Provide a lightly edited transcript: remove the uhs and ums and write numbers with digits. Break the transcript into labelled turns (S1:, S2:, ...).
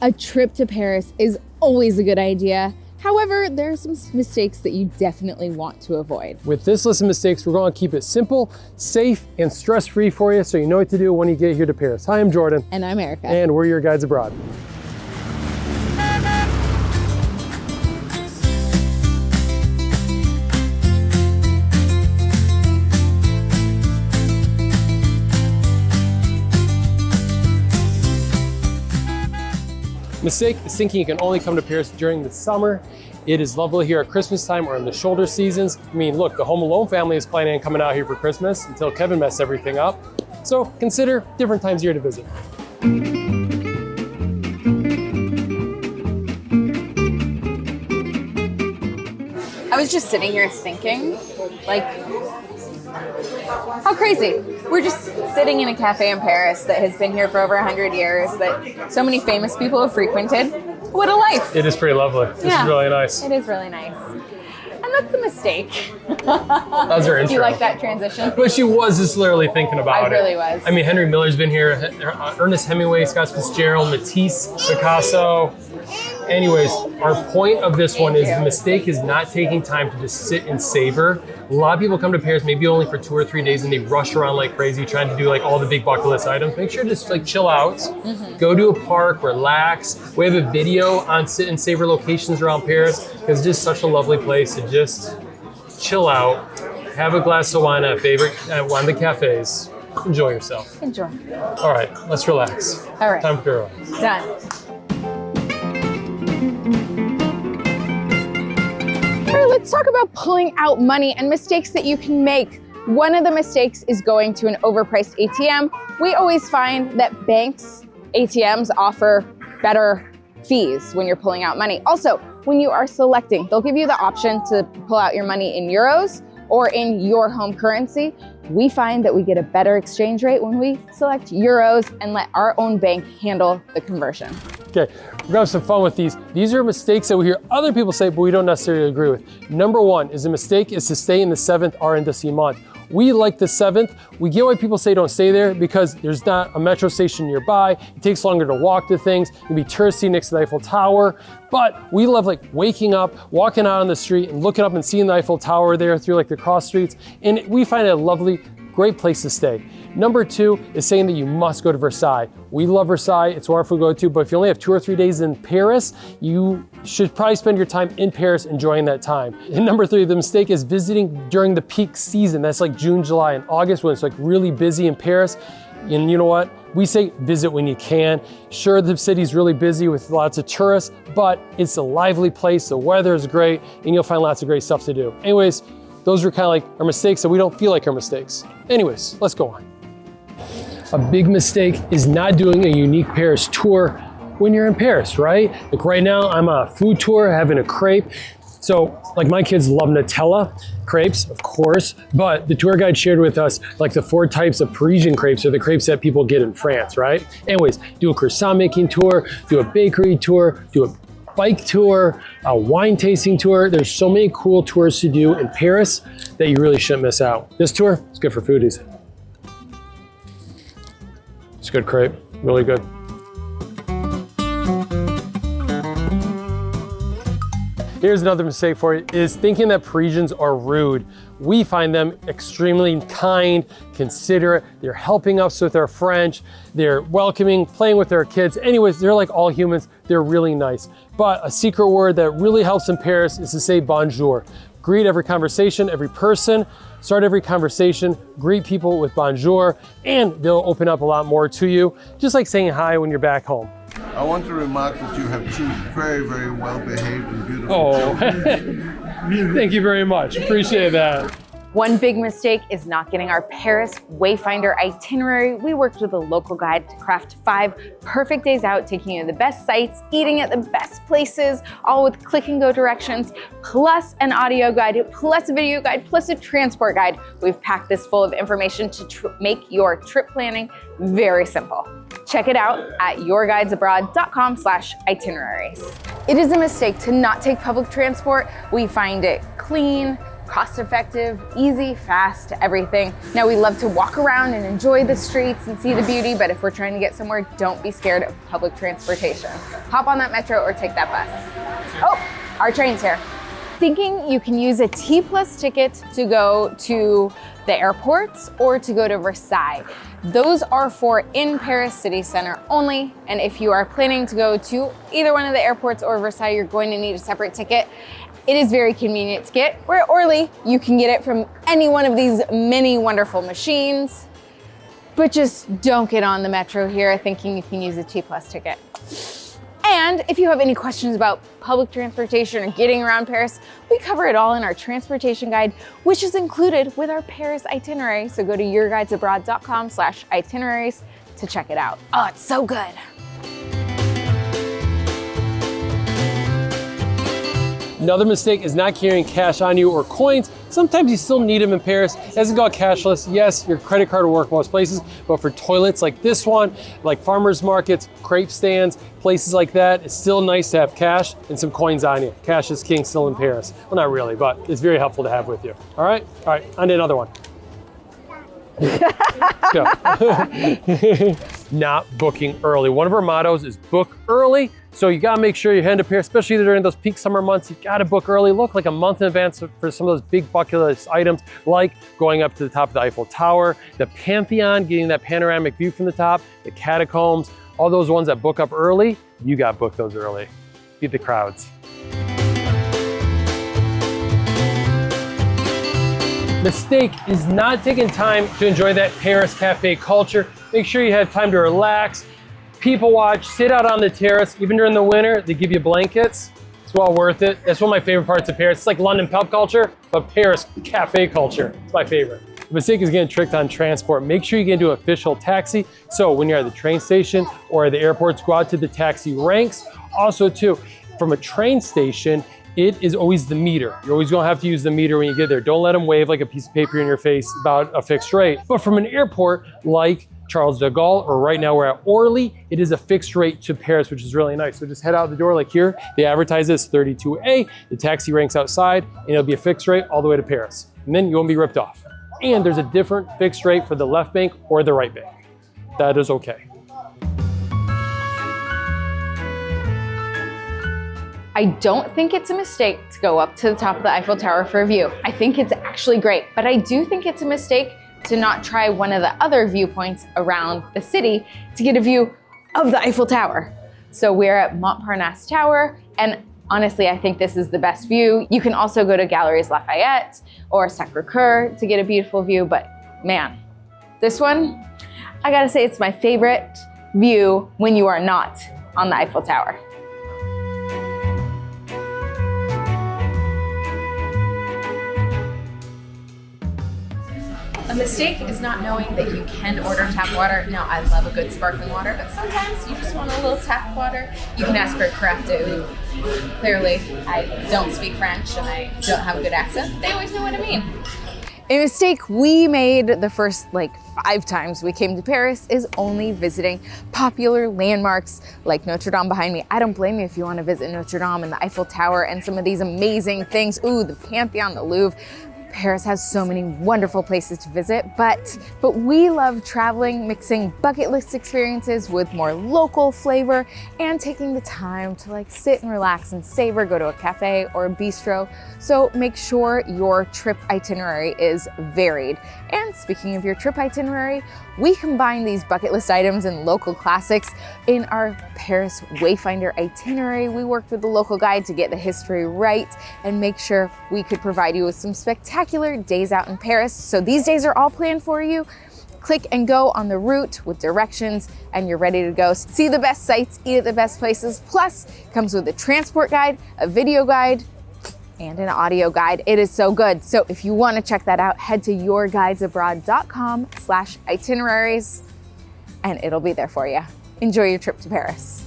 S1: A trip to Paris is always a good idea. However, there are some mistakes that you definitely want to avoid.
S2: With this list of mistakes, we're going to keep it simple, safe, and stress-free for you so you know what to do when you get here to Paris. Hi, I'm Jordan.
S1: And I'm Erica.
S2: And we're your guides abroad. Mistake is thinking you can only come to Paris during the summer. It is lovely here at Christmas time or in the shoulder seasons. I mean, look, the Home Alone family is planning on coming out here for Christmas until Kevin messed everything up. So consider different times of year to visit.
S1: I was just sitting here thinking, like, how crazy. We're just sitting in a cafe in Paris that has been here for over 100 years, that so many famous people have frequented. What a life.
S2: It is pretty lovely. This is really nice.
S1: It is really nice. And that's the mistake.
S2: That's her intro.
S1: Do you like that transition?
S2: But she was just literally thinking about it.
S1: I really was.
S2: I mean, Henry Miller's been here, Ernest Hemingway, Scott Fitzgerald, Matisse, Picasso. Anyways, our point of this one is the mistake is not taking time to just sit and savor. A lot of people come to Paris maybe only for 2 or 3 days and they rush around like crazy trying to do like all the big bucket list items. Make sure to just like chill out, go to a park, relax. We have a video on sit and savor locations around Paris because it's just such a lovely place to just chill out, have a glass of wine at one of the cafes, enjoy yourself.
S1: Enjoy.
S2: All right, let's relax.
S1: All right.
S2: Time for girl.
S1: Done. All right, let's talk about pulling out money and mistakes that you can make. One of the mistakes is going to an overpriced ATM. We always find that banks, ATMs offer better fees when you're pulling out money. Also, when you are selecting, they'll give you the option to pull out your money in euros or in your home currency. We find that we get a better exchange rate when we select euros and let our own bank handle the conversion.
S2: Okay, we're gonna have some fun with these. These are mistakes that we hear other people say, but we don't necessarily agree with. Number one is a mistake is to stay in the 7th arrondissement. We like the 7th. We get why people say don't stay there because there's not a metro station nearby. It takes longer to walk to things. It can be touristy next to the Eiffel Tower. But we love like waking up, walking out on the street and looking up and seeing the Eiffel Tower there through like the cross streets. And we find it a lovely, great place to stay. Number two is saying that you must go to Versailles. We love Versailles, it's wonderful to go to, but if you only have 2 or 3 days in Paris, you should probably spend your time in Paris enjoying that time. And number three, the mistake is visiting during the peak season. That's like June, July, and August when it's like really busy in Paris. And you know what? We say visit when you can. Sure, the city's really busy with lots of tourists, but it's a lively place, the weather is great, and you'll find lots of great stuff to do. Anyways, those are kind of like our mistakes that we don't feel like are mistakes. Anyways, let's go on. A big mistake is not doing a unique Paris tour when you're in Paris, right? Like right now, I'm on a food tour, having a crepe. So like my kids love Nutella crepes, of course, but the tour guide shared with us like the 4 types of Parisian crepes or the crepes that people get in France, right? Anyways, do a croissant making tour, do a bakery tour, do a bike tour, a wine tasting tour. There's so many cool tours to do in Paris that you really shouldn't miss out. This tour is good for foodies. It's good crepe, really good. Here's another mistake for you, is thinking that Parisians are rude. We find them extremely kind, considerate, they're helping us with our French, they're welcoming, playing with our kids. Anyways, they're like all humans, they're really nice. But a secret word that really helps in Paris is to say bonjour. Greet every conversation, every person, start every conversation, greet people with bonjour, and they'll open up a lot more to you, just like saying hi when you're back home.
S3: I want to remark that you have 2 very, very well-behaved and beautiful
S2: children. Thank you very much. Appreciate that.
S1: One big mistake is not getting our Paris Wayfinder itinerary. We worked with a local guide to craft 5 perfect days out, taking you to the best sites, eating at the best places, all with click and go directions, plus an audio guide, plus a video guide, plus a transport guide. We've packed this full of information to make your trip planning very simple. Check it out at yourguidesabroad.com/itineraries. It is a mistake to not take public transport. We find it clean, cost effective, easy, fast, everything. Now we love to walk around and enjoy the streets and see the beauty, but if we're trying to get somewhere, don't be scared of public transportation. Hop on that metro or take that bus. Oh, our train's here. Thinking you can use a T+ ticket to go to the airports or to go to Versailles. Those are for in Paris city center only. And if you are planning to go to either one of the airports or Versailles, you're going to need a separate ticket. It is very convenient to get. Where at Orly, you can get it from any one of these many wonderful machines, but just don't get on the metro here thinking you can use a T+ ticket. And if you have any questions about public transportation or getting around Paris, we cover it all in our transportation guide, which is included with our Paris itinerary. So go to yourguidesabroad.com/itineraries to check it out. Oh, it's so good.
S2: Another mistake is not carrying cash on you or coins. Sometimes you still need them in Paris. It doesn't go cashless. Yes, your credit card will work most places, but for toilets like this one, like farmers markets, crepe stands, places like that, it's still nice to have cash and some coins on you. Cash is king still in Paris. Well, not really, but it's very helpful to have with you. All right, on to another one. Let's go. Not booking early. One of our mottos is book early. So you gotta make sure you head to Paris, especially during those peak summer months. You gotta book early. Look like a month in advance for some of those big bucket list items, like going up to the top of the Eiffel Tower, the Pantheon, getting that panoramic view from the top, the catacombs, all those ones that book up early, you gotta book those early. Beat the crowds. Mistake is not taking time to enjoy that Paris cafe culture. Make sure you have time to relax, people watch, sit out on the terrace. Even during the winter, they give you blankets. It's well worth it. That's one of my favorite parts of Paris. It's like London pub culture, but Paris cafe culture. It's my favorite. The mistake is getting tricked on transport. Make sure you get into an official taxi. So when you're at the train station or at the airports, go out to the taxi ranks. Also too, from a train station, it is always the meter. You're always gonna have to use the meter when you get there. Don't let them wave like a piece of paper in your face about a fixed rate. But from an airport like Charles de Gaulle, or right now we're at Orly, it is a fixed rate to Paris, which is really nice. So just head out the door like here. They advertise this 32A, the taxi ranks outside, and it'll be a fixed rate all the way to Paris. And then you won't be ripped off. And there's a different fixed rate for the left bank or the right bank. That is okay.
S1: I don't think it's a mistake to go up to the top of the Eiffel Tower for a view. I think it's actually great, but I do think it's a mistake to not try one of the other viewpoints around the city to get a view of the Eiffel Tower. So we're at Montparnasse Tower, and honestly, I think this is the best view. You can also go to Galeries Lafayette or Sacré-Cœur to get a beautiful view, but man, this one, I gotta say it's my favorite view when you are not on the Eiffel Tower. A mistake is not knowing that you can order tap water. Now, I love a good sparkling water, but sometimes you just want a little tap water. You can ask for a carafe d'eau. Clearly, I don't speak French and I don't have a good accent. They always know what I mean. A mistake we made the first 5 times we came to Paris is only visiting popular landmarks like Notre Dame behind me. I don't blame you if you want to visit Notre Dame and the Eiffel Tower and some of these amazing things. Ooh, the Pantheon, the Louvre. Paris has so many wonderful places to visit, but we love traveling, mixing bucket list experiences with more local flavor and taking the time to sit and relax and savor, go to a cafe or a bistro. So make sure your trip itinerary is varied. And speaking of your trip itinerary, we combine these bucket list items and local classics in our Paris Wayfinder itinerary. We worked with the local guide to get the history right and make sure we could provide you with some spectacular days out in Paris. So these days are all planned for you. Click and go on the route with directions and you're ready to go. See the best sites, eat at the best places. Plus, comes with a transport guide, a video guide, and an audio guide. It is so good. So if you want to check that out, head to yourguidesabroad.com/itineraries and it'll be there for you. Enjoy your trip to Paris.